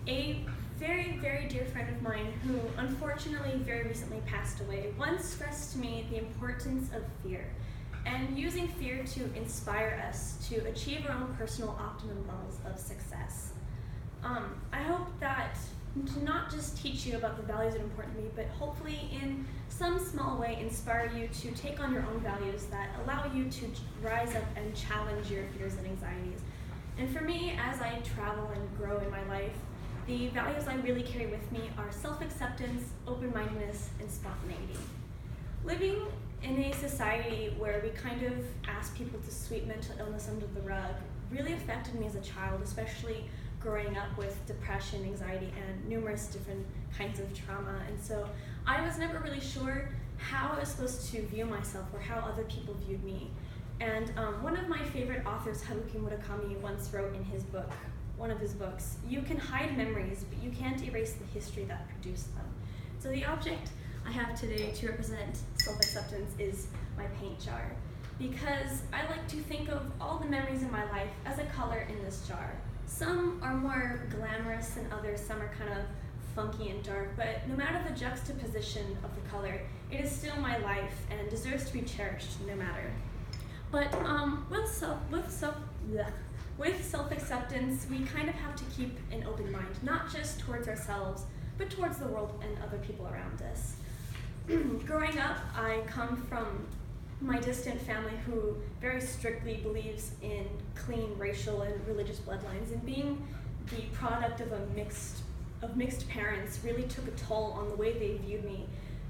A very, very dear friend of mine who unfortunately very recently passed away once stressed to me the importance of fear and using fear to inspire us to achieve our own personal optimum levels of success. I hope that to not just teach you about the values that are important to me, but hopefully in some small way inspire you to take on your own values that allow you to rise up and challenge your fears and anxieties. And for me, as I travel and grow in my life, the values I really carry with me are self-acceptance, open-mindedness, and spontaneity. Living in a society where we kind of ask people to sweep mental illness under the rug really affected me as a child, especially growing up with depression, anxiety, and numerous different kinds of trauma. And so I was never really sure how I was supposed to view myself or how other people viewed me. And one of my favorite authors, Haruki Murakami, once wrote in his book, one of his books, "You can hide memories, but you can't erase the history that produced them." So the object I have today to represent self-acceptance is my paint jar, because I like to think of all the memories in my life as a color in this jar. Some are more glamorous than others, some are kind of funky and dark, but no matter the juxtaposition of the color, it is still my life and deserves to be cherished no matter. But with self-acceptance, we kind of have to keep an open mind, not just towards ourselves, but towards the world and other people around us. Growing up, I come from my distant family who very strictly believes in clean racial and religious bloodlines, and being the product of mixed parents really took a toll on the way they viewed me.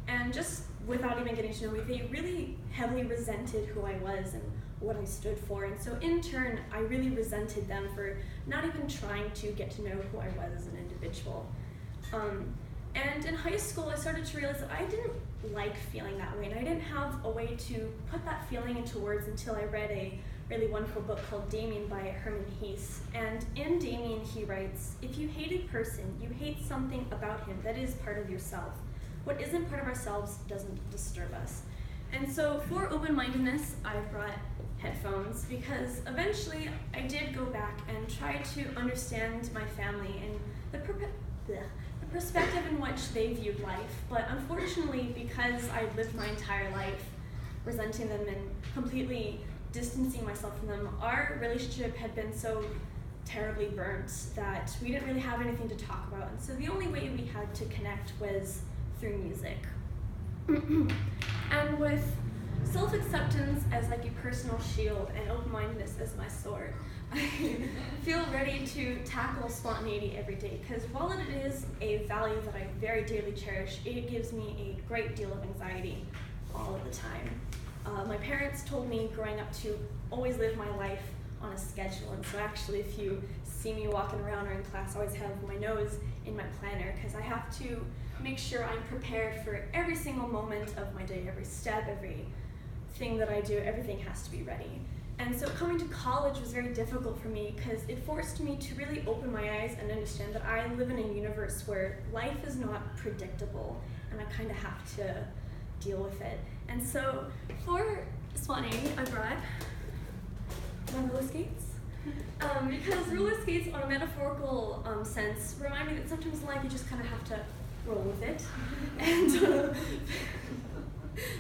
And just without even getting to know me, they really heavily resented who I was and what I stood for. And so in turn, I really resented them for not even trying to get to know who I was as an individual. And in high school, I started to realize that I didn't like feeling that way, and I didn't have a way to put that feeling into words until I read a really wonderful book called Damien by Herman Hesse. And in Damien, he writes, "If you hate a person, you hate something about him that is part of yourself. What isn't part of ourselves doesn't disturb us." And so for open-mindedness, I brought headphones because eventually I did go back and try to understand my family and the perspective in which they viewed life. But unfortunately, because I lived my entire life resenting them and completely distancing myself from them, our relationship had been so terribly burnt that we didn't really have anything to talk about. And so the only way we had to connect was through music. And with self-acceptance as like a personal shield and open-mindedness as my sword, I feel ready to tackle spontaneity every day, because while it is a value that I very dearly cherish, it gives me a great deal of anxiety all of the time. My parents told me growing up to always live my life on a schedule, and so actually if you see me walking around or in class, I always have my nose in my planner, because I have to make sure I'm prepared for every single moment of my day, every step, every thing that I do, everything has to be ready. And so coming to college was very difficult for me because it forced me to really open my eyes and understand that I live in a universe where life is not predictable, and I kind of have to deal with it. And so for spontaneity, I brought my roller skates. Because roller skates, on a metaphorical sense, remind me that sometimes in life you just kind of have to roll with it. And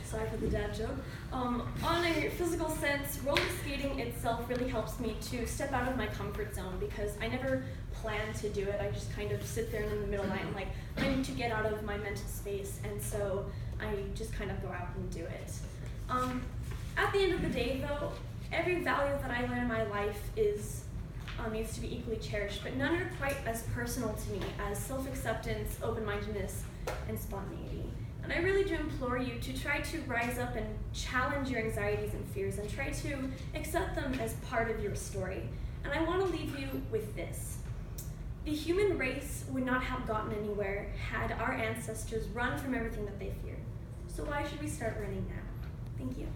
sorry for the dad joke. On a physical sense, roller skating itself really helps me to step out of my comfort zone, because I never plan to do it. I just kind of sit there in the middle of the night and like, I need to get out of my mental space, and so I just kind of go out and do it. At the end of the day though, every value that I learn in my life is needs to be equally cherished, but none are quite as personal to me as self-acceptance, open-mindedness, and spontaneity. And I really do implore you to try to rise up and challenge your anxieties and fears and try to accept them as part of your story. And I want to leave you with this. The human race would not have gotten anywhere had our ancestors run from everything that they feared. So why should we start running now? Thank you.